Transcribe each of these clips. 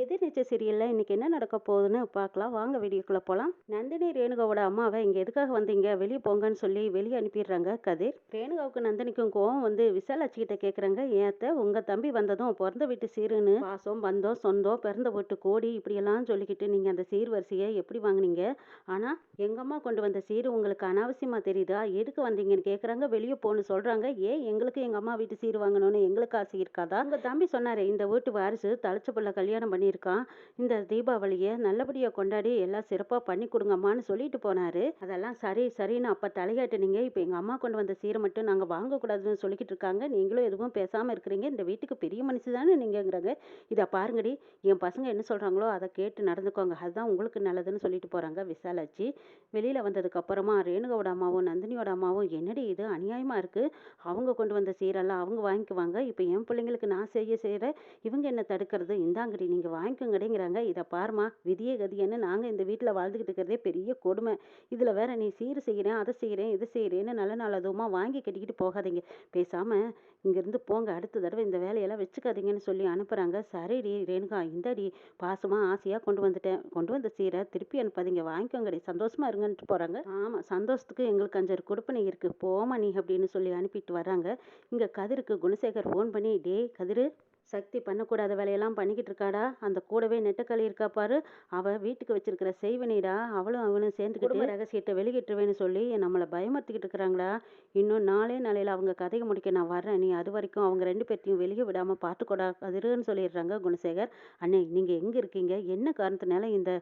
எதிர்நீச்சல் சீரியல்ல இன்னைக்கு என்ன நடக்க போகுதுன்னு பார்க்கலாம். வாங்க வீடியோக்குள்ள போலாம். நந்தினி ரேணுகாவோட அம்மாவை இங்க எதுக்காக வந்தீங்க, வெளியே போங்கன்னு சொல்லி வெளியே அனுப்பிடுறாங்க கதிர். ரேணுகாவுக்கு நந்தினிக்கும் கோவம் வந்து விசாலாட்சி கிட்ட கேக்குறாங்க, ஏத்த உங்க தம்பி வந்ததும் பிறந்த வீட்டு சீருன்னு பாசம் பந்தம் சொந்தம் பிறந்த வீட்டு கோடி இப்படியெல்லாம் சொல்லிக்கிட்டு நீங்க அந்த சீர்வரிசையை எப்படி வாங்குனீங்க? ஆனா எங்க அம்மா கொண்டு வந்த சீரு உங்களுக்கு அனாவசியமா தெரியுதா? எதுக்கு வந்தீங்கன்னு கேக்குறாங்க. வெளியே போன்னு சொல்றாங்க. ஏன் எங்களுக்கு எங்க அம்மா வீட்டு சீர் வாங்கணும்னு எங்களுக்கு ஆசை இருக்காதா? உங்க தம்பி சொன்னாரு, இந்த வீட்டு வாரிசு தழைச்ச பிள்ளை கல்யாணம் பண்ணியிருக்கான், இந்த தீபாவளியை நல்லபடியாக கொண்டாடி எல்லாம் சிறப்பாக பண்ணி கொடுங்கம்மான்னு சொல்லிட்டு போனாரு. அதெல்லாம் சரி சரின்னு அப்போ தலையாட்டுனீங்க. இப்போ எங்கள் அம்மா கொண்டு வந்த சீரை மட்டும் நாங்கள் வாங்கக்கூடாதுன்னு சொல்லிக்கிட்டு இருக்காங்க. நீங்களும் எதுவும் பேசாமல் இருக்கிறீங்க. இந்த வீட்டுக்கு பெரிய மனுஷி தானே நீங்கங்கிறாங்க. இதை பாருங்கடி, என் பசங்க என்ன சொல்கிறாங்களோ அதை கேட்டு நடந்துக்கோங்க, அதுதான் உங்களுக்கு நல்லதுன்னு சொல்லிட்டு போகிறாங்க விசாலாச்சி. வெளியில் வந்ததுக்கு அப்புறமா ரேணுகாவோட அம்மாவும் நந்தினியோட அம்மாவும், என்னடி இது அநியாயமாக இருக்குது, அவங்க கொண்டு வந்த சீரெல்லாம் அவங்க வாங்கிக்குவாங்க, இப்போ என் பிள்ளைங்களுக்கு நான் செய்கிற இவங்க என்ன தடுக்கிறது, இந்தாங்கடி நீங்கள் வாங்கிக்கோங்கடிங்கிறாங்க. இதை பாருமா, விதியே கதியன்னு நாங்கள் இந்த வீட்டில் வாழ்ந்துக்கிட்டு இருக்கிறதே பெரிய கொடுமை. இதில் வேற நீ சீர் செய்கிறேன் அதை செய்கிறேன் இது செய்கிறேன்னு நல்ல நல்லதுமா வாங்கி கட்டிக்கிட்டு போகாதீங்க, பேசாமல் இங்கேருந்து போங்க, அடுத்த தடவை இந்த வேலையெல்லாம் வச்சுக்காதீங்கன்னு சொல்லி அனுப்புகிறாங்க. சரிடி ரேணுகா, இந்தாடி பாசமாக ஆசையாக கொண்டு வந்த சீரை திருப்பி அனுப்பாதீங்க, வாங்கிக்கோங்கடி, சந்தோஷமா இருங்கன்ட்டு போகிறாங்க. ஆமாம், சந்தோஷத்துக்கு எங்களுக்கு 5 கொடுப்பனை இருக்குது, போமா நீ அப்படின்னு சொல்லி அனுப்பிட்டு வராங்க. இங்கே கதிருக்கு குணசேகர் ஃபோன் பண்ணி, டே கதிரு, சக்தி பண்ணக்கூடாத வேலையெல்லாம் பண்ணிக்கிட்டு இருக்காடா, அந்த கூடவே நெட்டக்களி இருக்கா பாரு, அவள் வீட்டுக்கு வச்சிருக்கிற செய்வனிடா, அவனும் சேர்ந்துக்கிட்டு ரகசியத்தை வெளியிட்டுருவேன்னு சொல்லி நம்மளை பயமுறுத்திக்கிட்டு இருக்கிறாங்களா. இன்னும் நாளையில் அவங்க கதையை முடிக்க நான் வர்றேன், நீ அது வரைக்கும் அவங்க 2 பேர்த்தையும் வெளியே விடாமல் பார்த்துக்கூடா கதிருன்னு சொல்லிடுறாங்க குணசேகர். அண்ணே நீங்கள் எங்கே இருக்கீங்க, என்ன காரணத்தினால இந்த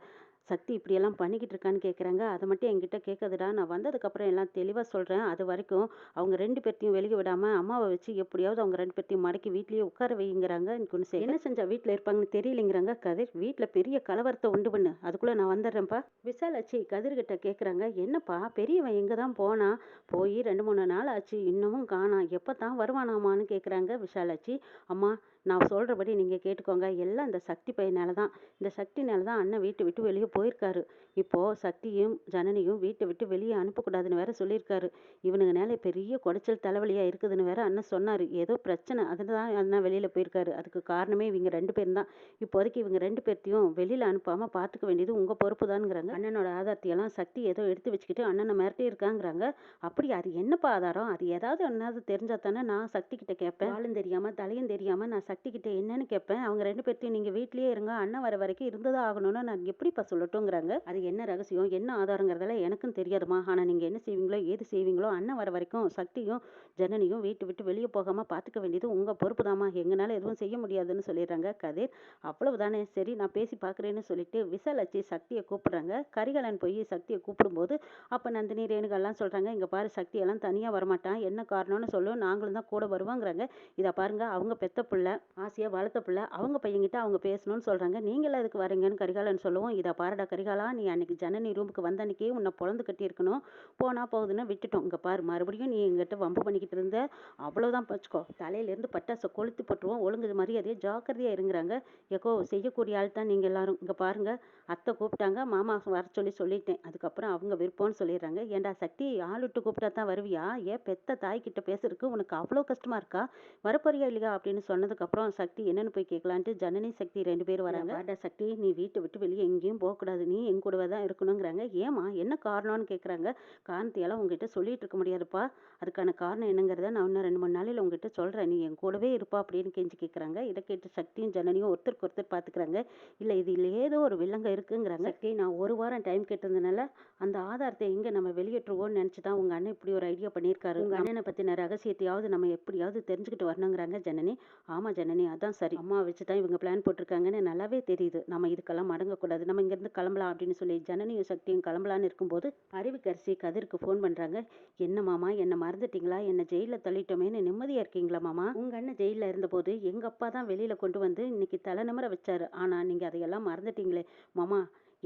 சக்தி இப்படியெல்லாம் பண்ணிக்கிட்டு இருக்கான்னு கேட்குறாங்க. அதை மட்டும் என்கிட்ட கேட்காதுடா, நான் வந்ததுக்கப்புறம் எல்லாம் தெளிவாக சொல்கிறேன், அது வரைக்கும் அவங்க 2 பேர்த்தையும் வெளியே விடாமல் அம்மாவை வச்சு எப்படியாவது அவங்க 2 பேர்த்தையும் மடக்கி வீட்லேயே உட்கார வைங்கிறாங்க குணசேகர். என்ன செஞ்சா வீட்டில் இருப்பாங்கன்னு தெரியலைங்கிறாங்க கதிர். வீட்டில் பெரிய கலவரத்தை உண்டு பண்ணு, அதுக்குள்ளே நான் வந்துடுறேன்ப்பா. விசாலாச்சி கதிர்கிட்ட கேட்குறாங்க, என்னப்பா பெரியவன் எங்கே தான் போனா, போய் 2-3 நாள் ஆச்சு, இன்னமும் காணா, எப்போ தான் வருவானாமான்னு கேட்குறாங்க விசாலாச்சி. அம்மா நான் சொல்கிறபடி நீங்கள் கேட்டுக்கோங்க, எல்லாம் இந்த சக்தி பையனால தான், இந்த சக்தினால தான் அண்ணன் வீட்டை விட்டு வெளியே போயிருக்காரு. இப்போது சக்தியும் ஜனனியும் வீட்டை விட்டு வெளியே அனுப்பக்கூடாதுன்னு வேற சொல்லியிருக்காரு. இவனுங்கனால பெரிய குடைச்சல் தலைவலியாக இருக்குதுன்னு வேற அண்ணன் சொன்னார். ஏதோ பிரச்சனை, அதுதான் அண்ணன் வெளியில் போயிருக்காரு. அதுக்கு காரணமே இவங்க 2 பேரும் தான். இப்போதைக்கு இவங்க 2 பேர்த்தையும் வெளியில் அனுப்பாமல் பார்த்துக்க வேண்டியது உங்கள் பொறுப்பு தான்ங்கிறாங்க. அண்ணனோட ஆதாரத்தையெல்லாம் சக்தி ஏதோ எடுத்து வச்சுக்கிட்டு அண்ணனை மிரட்டி இருக்காங்கிறாங்க. அப்படி அது என்னப்பா ஆதாரம், அது ஏதாவது தெரிஞ்சா தானே நான் சக்தி கிட்ட கேட்பேன். ஆளும் தெரியாமல் தலையும் தெரியாமல் நான் சக்தி கிட்ட என்னன்னு கேட்பேன். அவங்க 2 பேர்த்தையும் நீங்கள் வீட்லேயே இருங்க, அண்ணன் வர வரைக்கும் இருந்ததாக ஆகணும்னு நான் எப்படிப்பா சொல்லட்டுங்கிறாங்க. அது என்ன ரகசியம் என்ன ஆதாரங்கிறதெல்லாம் எனக்கும் தெரியாதுமா, ஆனால் நீங்கள் என்ன செய்வீங்களோ ஏது செய்வீங்களோ அண்ணன் வர வரைக்கும் சக்தியும் ஜனனியும் வீட்டு விட்டு வெளியே போகாமல் பார்த்துக்க வேண்டியது உங்கள் பொறுப்பு தாமா, எங்களால் எதுவும் செய்ய முடியாதுன்னு சொல்லிடுறாங்க கதிர். அவ்வளவுதானே, சரி நான் பேசி பார்க்குறேன்னு சொல்லிட்டு விசாலாச்சி சக்தியை கூப்பிடுறாங்க. கரிகாலன் போய் சக்தியை கூப்பிடும்போது அப்போ நந்தினி ரேணுகெல்லாம் சொல்கிறாங்க, இங்கே பாரு சக்தியெல்லாம் தனியாக வரமாட்டான், என்ன காரணம்னு சொல்லும், நாங்களும் தான் கூட வருவாங்கிறாங்க. இதை பாருங்க, அவங்க பெத்த பிள்ளை, ஆசையாக வளர்த்த பிள்ளை, அவங்க பையன்கிட்ட அவங்க பேசணும்னு சொல்கிறாங்க, நீங்களாம் எதுக்கு வரீங்கன்னு கரிகாலன் சொல்லவும், இதை பாருடா கரிகாலா, நீ அன்னைக்கு ஜனனி ரூமுக்கு வந்த அன்னைக்கே உன்னை பொழந்து கட்டியிருக்கணும், போனால் போகுதுன்னு விட்டுட்டோம். இங்கே பாரு, மறுபடியும் நீ எங்கிட்ட வம்பு பண்ணிக்கிட்டு இருந்த, அவ்வளோதான் பச்சுக்கோ, தலையிலேருந்து பட்டாசை கொளுத்து போட்டுருவோம், ஒழுங்கு மரியாதையாக ஜாக்கிரதையாக இருங்கிறாங்க. எக்கோ செய்யக்கூடிய ஆள் தான் நீங்கள் எல்லாரும். இங்கே பாருங்க, அத்தை கூப்பிட்டாங்க, மாமா வர சொல்லிட்டேன், அதுக்கப்புறம் அவங்க விருப்பம்னு சொல்லிடுறாங்க. ஏன்டா சக்தி, ஆள் விட்டு கூப்பிட்டா தான் வருவியா, ஏன் பெத்த தாய்கிட்ட பேசுறதுக்கு உனக்கு அவ்வளோ கஷ்டமா இருக்கா, வரப்போறியா இல்லையா அப்படின்னு சொன்னதுக்கப்புறம் சக்தி என்னன்னு போய் கேட்கலான்ட்டு ஜனனி சக்தி 2 பேர் வராங்க. வாடா சக்தி, நீ வீட்டை விட்டு வெளியே எங்கேயும் போகக்கூடாது, நீ என் கூடவே தான் இருக்கணுங்கிறாங்க. ஏமா என்ன காரணம்னு கேட்குறாங்க. காரணத்தையெல்லாம் உங்ககிட்ட சொல்லிட்டு இருக்க முடியாதுப்பா, அதுக்கான காரணம் என்னங்கிறத நான் இன்னும் 2-3 நாளையில் உங்ககிட்ட சொல்கிறேன், நீ என் கூடவே இருப்பா அப்படின்னு கெஞ்சி கேட்குறாங்க. இதை கேட்டு சக்தியும் ஜனனியும் ஒருத்தருக்கு ஒருத்தர் பார்த்துக்கிறாங்க. இல்லை இதில் ஏதோ ஒரு வில்லங்க இருக்குங்கிறாங்க. சக்தி, நான் 1 வாரம் டைம் கேட்டிருந்தனால அந்த ஆதாரத்தை எங்கே நம்ம வெளியேற்றுவோம்னு நினச்சி தான் உங்கள் அண்ணன் இப்படி ஒரு ஐடியா பண்ணியிருக்காரு. உங்கள் அண்ணனை பற்றின ரகசியத்தையாவது நம்ம எப்படியாவது தெரிஞ்சுக்கிட்டு வரணுங்கிறாங்க ஜனனி. ஆமாம் ஜனனி, அதான் சரி, அம்மா வச்சு தான் இவங்க பிளான் போட்டிருக்காங்கன்னு நல்லாவே தெரியுது, நம்ம இதுக்கெல்லாம் மடங்கக்கூடாது, நம்ம இங்கேருந்து கிளம்பலாம் அப்படின்னு சொல்லி ஜனனியும் சக்தியும் கிளம்பலான்னு இருக்கும்போது அறிவுக்கரசி கதிருக்கு ஃபோன் பண்ணுறாங்க. என்ன மாமா, என்னை மறந்துட்டீங்களா, என்னை ஜெயிலில் தள்ளிட்டோமேன்னு நிம்மதியாக இருக்கீங்களா மாமா, உங்கள் அண்ணன் ஜெயிலில் இருந்தபோது எங்கள் அப்பா தான் வெளியில் கொண்டு வந்து இன்னைக்கு தலை நிமிர வச்சாரு, ஆனால் நீங்கள் அதையெல்லாம் மறந்துட்டீங்களே மாமா,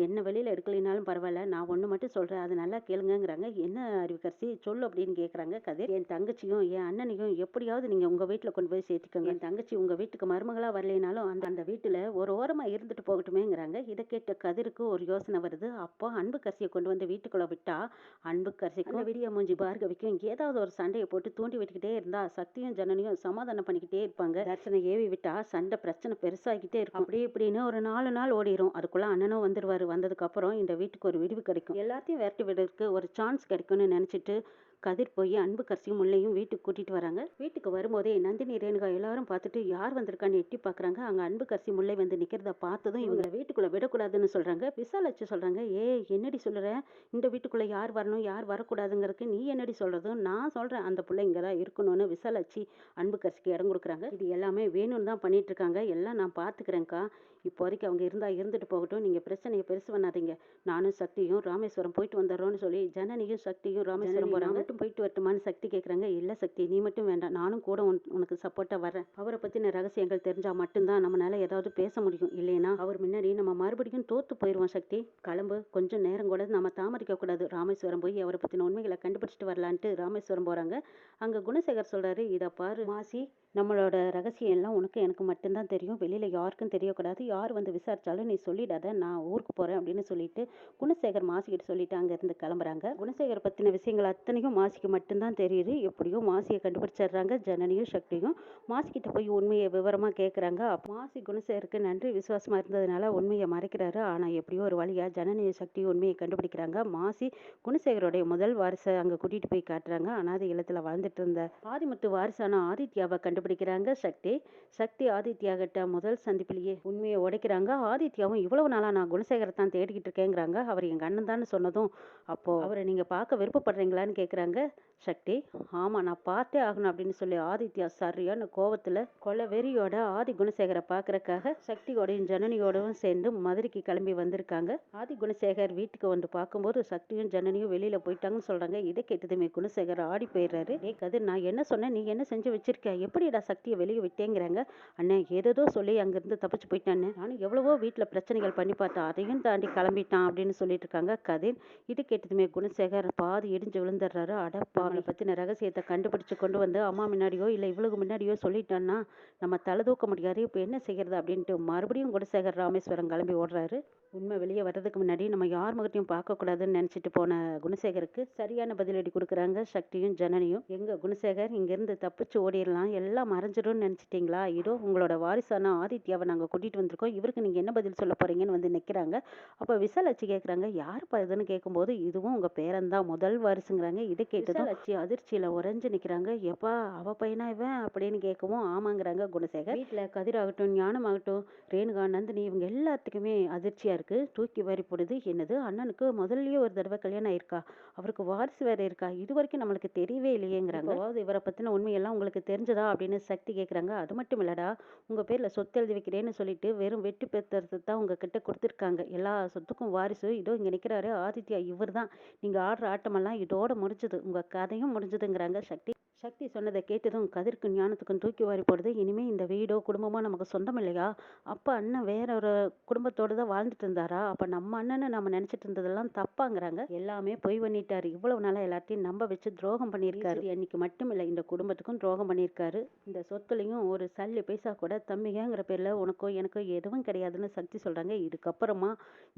என்ன வெளியில எடுக்கலைனாலும் பரவாயில்ல, நான் ஒண்ணு மட்டும் சொல்றேன், அது நல்லா கேளுங்கங்கிறாங்க. என்ன அறிவுக்கரசி சொல்லு அப்படின்னு கேட்குறாங்க கதிர். என் தங்கச்சியும் என் அண்ணனையும் எப்படியாவது நீங்க உங்க வீட்டுல கொண்டு போய் சேர்த்துக்கோங்க. என் தங்கச்சி உங்க வீட்டுக்கு மருமகளா வரலைனாலும் அந்த அந்த வீட்டுல ஒரு ஓரமா இருந்துட்டு போகட்டுமேங்கிறாங்க. இதை கேட்ட கதிருக்கு ஒரு யோசனை வருது. அப்போ அன்புக்கரசியை கொண்டு வந்து வீட்டுக்குள்ள விட்டா அன்புக்கரசிக்கும் விடிய மூஞ்சி பார்கவிக்கும் ஏதாவது ஒரு சண்டையை போட்டு தூண்டி விட்டுக்கிட்டே இருந்தா சக்தியும் ஜனனியும் சமாதானம் பண்ணிக்கிட்டே இருப்பாங்க. தர்சனை ஏவி விட்டா சண்டை பிரச்சனை பெருசாகிட்டே இருக்கும். அப்படி இப்படின்னு ஒரு 4 நாள் ஓடிரும். அதுக்குள்ள அண்ணனும் வந்துருவாரு. வந்ததுக்கு அப்புறம் இந்த வீட்டுக்கு ஒரு விடிவு கிடைக்கும். எல்லாத்தையும் விரட்டி விடுறதுக்கு ஒரு சான்ஸ் கிடைக்கும்னு நினைச்சிட்டு கதிர் போய் அன்புக்கரசியும் முல்லையும் வீட்டுக்கு கூட்டிட்டு வராங்க. வீட்டுக்கு வரும்போதே நந்தினி ரேணுகா எல்லாரும் பார்த்துட்டு யார் வந்திருக்கான்னு எட்டி பார்க்குறாங்க. அங்க அன்புக்கரசி முல்லை வந்து நிக்கிறத பார்த்ததும் இவங்களை வீட்டுக்குள்ள விடக்கூடாதுன்னு சொல்றாங்க. விசாலாச்சு சொல்றாங்க, என்னடி சொல்ற, இந்த வீட்டுக்குள்ள யார் வரணும் யார் வரக்கூடாதுங்கிறதுக்கு நீ என்னடி சொல்றதும், நான் சொல்றேன் அந்த பிள்ளை இங்கதான் இருக்கணும்னு விசாலாச்சி அன்புக்கரசிக்கு இடம் கொடுக்குறாங்க. இது எல்லாமே வேணும்னு தான் பண்ணிட்டு இருக்காங்க. எல்லாம் நான் பாத்துக்கிறேன்க்கா, இப்போதைக்கு அவங்க இருந்தா இருந்துட்டு போகட்டும், நீங்க பிரச்சனையை பெருசு பண்ணாதீங்க, நானும் சக்தியும் ராமேஸ்வரம் போயிட்டு வந்துடுறோம்னு சொல்லி ஜனனியும் சக்தியும் ராமேஸ்வரம் போறாங்க. மட்டும் போயிட்டு வரட்டுமான்னு சக்தி கேட்குறாங்க. இல்லை சக்தி, நீ மட்டும் வேண்டாம், நானும் கூட உனக்கு சப்போர்ட்டாக வரேன். அவரை பற்றின ரகசியங்கள் தெரிஞ்சால் மட்டும்தான் நம்மளால ஏதாவது பேச முடியும், இல்லைன்னா அவர் முன்னாடி நம்ம மறுபடியும் தோத்து போயிடுவோம். சக்தி கிளம்பு, கொஞ்சம் நேரம் கூட நம்ம தாமதிக்க கூடாது, ராமேஸ்வரம் போய் அவரை பற்றின உண்மைகளை கண்டுபிடிச்சிட்டு வரலான்ட்டு ராமேஸ்வரம் போகிறாங்க. அங்கே குணசேகர் சொல்கிறாரு, இதை பாரு மாசி, நம்மளோட ரகசியம் எல்லாம் உனக்கு எனக்கு மட்டும்தான் தெரியும், வெளியில் யாருக்கும் தெரியக்கூடாது, யார் வந்து விசாரிச்சாலும் நீ சொல்லிடாத, நான் ஊருக்கு போகிறேன் அப்படின்னு சொல்லிட்டு குணசேகர் மாசிக்கிட்ட சொல்லிட்டு அங்கேருந்து கிளம்புறாங்க. குணசேகர் பற்றின விஷயங்கள் அத்தனையும் மாசிக்கு மட்டும்தான் தெரியுது. எப்படியோ மாசியை கண்டுபிடிச்சிடுறாங்க ஜனனியும் சக்தியும். மாசிக்கிட்ட போய் உண்மையை விவரமாக கேட்குறாங்க. மாசி குணசேகருக்கு நன்றி விசுவாசமாக இருந்ததுனால உண்மையை மறைக்கிறாரு. ஆனால் எப்படியோ ஒரு வழியாக ஜனனியும் சக்தியும் உண்மையை கண்டுபிடிக்கிறாங்க. மாசி குணசேகரோடைய முதல் வாரிசை அங்கே கூட்டிகிட்டு போய் காட்டுறாங்க. அனாதை இல்லத்தில் வாழ்ந்துட்டு இருந்த ஆதிமுத்து வாரிசான ஆதித்யாவை கண்டுபிடிக்கிறாங்க சக்தி. சக்தி ஆதித்யா கிட்ட முதல் சந்திப்பிலேயே உண்மையை உடைக்கிறாங்க. ஆதித்யாவும் இவ்வளவு நாளா நான் குணசேகரை தான் தேடிக்கிட்டு இருக்கேங்கிறாங்க. அவர் எங்க அண்ணன் தான் சொன்னதும், அப்போ அவரை நீங்க பார்க்க விருப்பப்படுறீங்களான்னு கேட்குறாங்க சக்தி. ஆமா, நான் பார்த்தே ஆகணும் அப்படின்னு சொல்லி ஆதித்யா சரியான கோவத்துல கொலை வெறியோட ஆதி குணசேகரை பார்க்கறக்காக சக்தியோடையும் ஜனனியோடவும் சேர்ந்து மதுரைக்கு கிளம்பி வந்திருக்காங்க. ஆதி குணசேகர் வீட்டுக்கு வந்து பார்க்கும்போது சக்தியும் ஜனனியும் வெளியில போயிட்டாங்கன்னு சொல்றாங்க. இதை கேட்டதுமே குணசேகர் ஆடி போயிடுறாரு. கதிர், நான் என்ன சொன்னேன், நீ என்ன செஞ்சு வச்சிருக்க, எப்படிடா சக்தியை வெளியே விட்டேங்கிறாங்க. அண்ணன் ஏதோ சொல்லி அங்கிருந்து தப்பிச்சு போயிட்டான்னு, நானும் எவ்வளவோ வீட்டில் பிரச்சனைகள் பண்ணி பார்த்தா அதையும் தாண்டி கிளம்பிட்டான் அப்படின்னு சொல்லிட்டு இருக்காங்க கதிர். இது கேட்டதுமே குணசேகர் பாதி இடிஞ்சு விழுந்துடுறாரு. அடப்பா, அவனை பத்தின ரகசியத்தை கண்டுபிடிச்சு கொண்டு வந்து அம்மா முன்னாடியோ இல்லை இவளுக்கு முன்னாடியோ சொல்லிட்டான்னா நம்ம தலை தூக்க முடியாது, இப்போ என்ன செய்யறது அப்படின்ட்டு மறுபடியும் குணசேகர் ராமேஸ்வரம் கிளம்பி ஓடுறாரு. உண்மை வெளியே வர்றதுக்கு முன்னாடி நம்ம யார் முகத்தையும் பார்க்கக்கூடாதுன்னு நினச்சிட்டு போன குணசேகருக்கு சரியான பதிலடி கொடுக்குறாங்க சக்தியும் ஜனனியும். எங்க குணசேகர், இங்கேருந்து தப்பிச்சு ஓடிடலாம், எல்லாம் மறைஞ்சிடும்னு நினச்சிட்டிங்களா, இதோ உங்களோட வாரிசான ஆதித்யாவை நாங்கள் கூட்டிகிட்டு வந்திருக்கோம், இவருக்கு நீங்கள் என்ன பதில் சொல்ல போகிறீங்கன்னு வந்து நிற்கிறாங்க. அப்போ விசாலாட்சி கேட்குறாங்க, யாருப்பா இதுன்னு கேட்கும்போது, இதுவும் உங்கள் பேரன்தான், முதல் வாரிசுங்கிறாங்க. இதை கேட்டதும் லட்சி அதிர்ச்சியில் உறைஞ்சு நிற்கிறாங்க. எப்பா அவ பையனா இவன் அப்படின்னு கேட்கவும் ஆமாங்கிறாங்க குணசேகர். வீட்டில் கதிராகட்டும் ஞானமாகட்டும் ரேணுகா நந்தினி இவங்க எல்லாத்துக்குமே அதிர்ச்சியாக இருக்குது. தூக்கி வாரி போடுது. என்னது, அண்ணனுக்கு முதல்லயே ஒரு தடவை கல்யாணம் ஆயிருக்கா, அவருக்கு வாரிசு வேற இருக்கா, இது வரைக்கும் நம்மளுக்கு தெரியவே இல்லையேங்கிறாங்க. அதாவது இவரை பற்றின உண்மையெல்லாம் உங்களுக்கு தெரிஞ்சதா அப்படின்னு சக்தி கேட்குறாங்க. அது மட்டும் இல்லடா, உங்கள் பேரில் சொத்து எழுதி வைக்கிறேன்னு சொல்லிட்டு வெறும் வெட்டி பெற்றத்தை தான் உங்ககிட்ட கொடுத்துருக்காங்க, எல்லா சொத்துக்கும் வாரிசு இதோ இங்கே நிற்கிறாரு ஆதித்யா, இவர் தான், நீங்கள் ஆடுற ஆட்டமெல்லாம் இதோட முடிஞ்சது, உங்கள் கதையும் முடிஞ்சதுங்கிறாங்க சக்தி. சக்தி சொன்னதை கேட்டதும் கதிர்க்கும் ஞானத்துக்கும் தூக்கி வாரி போடுது. இனிமே இந்த வீடோ குடும்பமோ நமக்கு சொந்தம் இல்லையா, அப்போ அண்ணன் வேற ஒரு குடும்பத்தோடு தான் வாழ்ந்துட்டு இருந்தாரா, அப்போ நம்ம அண்ணனை நம்ம நினச்சிட்டு இருந்ததெல்லாம் தப்பாங்கிறாங்க. எல்லாமே பொய் பண்ணிட்டாரு, இவ்வளவு நாளாக எல்லாத்தையும் நம்ப வச்சு துரோகம் பண்ணியிருக்காரு. அன்னைக்கு மட்டும் இல்லை, இந்த குடும்பத்துக்கும் துரோகம் பண்ணியிருக்காரு. இந்த சொத்துலையும் ஒரு சல்லி பைசா கூட தம்பிங்கிற பேரில் உனக்கோ எனக்கோ எதுவும் கிடையாதுன்னு சக்தி சொல்கிறாங்க. இதுக்கப்புறமா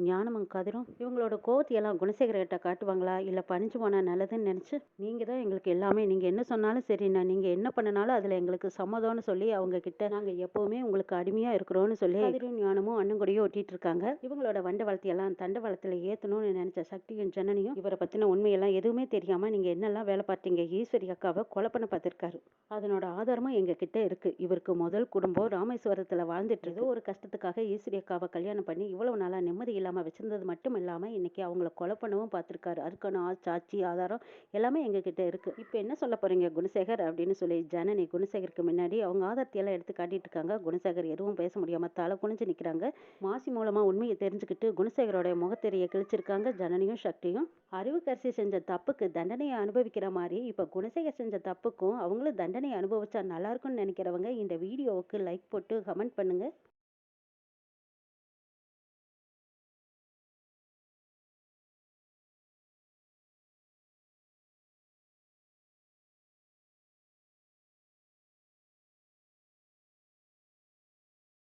ஞானமும் கதிரும் இவங்களோட கோவத்தையெல்லாம் குணசேகர்கிட்ட காட்டுவாங்களா, இல்லை பணிஞ்சு போனால் நல்லதுன்னு நினச்சி நீங்கள் தான் எங்களுக்கு எல்லாமே, நீங்கள் என்ன சொன்னாலும் சரிண்ணா, நீங்கள் என்ன பண்ணினாலும் அதில் எங்களுக்கு சம்மதம்னு சொல்லி அவங்க கிட்ட நாங்கள் எப்போவுமே உங்களுக்கு அடிமையாக இருக்கிறோன்னு சொல்லி கதிரும் ஞானமும் அண்ணன் கூடயும் ஒட்டிட்டு இருக்காங்க. இவங்களோட வண்ட வளர்த்தியெல்லாம் தண்டவாளத்தில் ஏற்றணும்னு நினச்ச சக்தியும் ஜனனியும் இவரை பற்றின உண்மையெல்லாம் எதுவுமே தெரியாமல் நீங்கள் என்னெல்லாம் வேலை பார்த்தீங்க, ஈஸ்வரி அக்காவை கொலை பண்ண பார்த்துருக்காரு, அதனோட ஆதாரமும் எங்கள் கிட்ட இருக்குது. இவருக்கு முதல் குடும்பம் ராமேஸ்வரத்தில் வாழ்ந்துட்டு இருக்கு. ஒரு கஷ்டத்துக்காக ஈஸ்வரி அக்காவை கல்யாணம் பண்ணி இவ்வளவு நாளாக நிம்மதி இல்லாமல் வச்சிருந்தது மட்டும் இல்லாமல் இன்னைக்கு அவங்கள கொலை பண்ணவும் பார்த்துருக்காரு. அதுக்கான சாட்சி ஆதாரம் எல்லாமே எங்கள் கிட்ட இருக்குது. இப்போ என்ன சொல்ல போகிறீங்க குணசேகர் அப்படின்னு சொல்லி ஜனனி குணசேகருக்கு முன்னாடி அவங்க ஆதாரத்தையெல்லாம் எடுத்து காட்டிட்டு இருக்காங்க. குணசேகர் எதுவும் பேச முடியாமல் தலை குனிஞ்சு நிற்கிறாங்க. மாசி மூலமாக உண்மையை தெரிஞ்சுக்கிட்டு குணசேகரோட முகத்தெரிய கிழிச்சிருக்காங்க ஜனனியும் சக்தியும். அறிவுக்கரசி செஞ்ச தப்புக்கு தண்டனையை அனுபவிக்கிற மாதிரி இப்போ குணசேகர் செஞ்ச தப்புக்கும் அவங்களும் தண்டனையை அனுபவிச்சா நல்லா இருக்கும்னு நினைக்கிறவங்க இந்த வீடியோவுக்கு லைக் போட்டு கமெண்ட் பண்ணுங்க.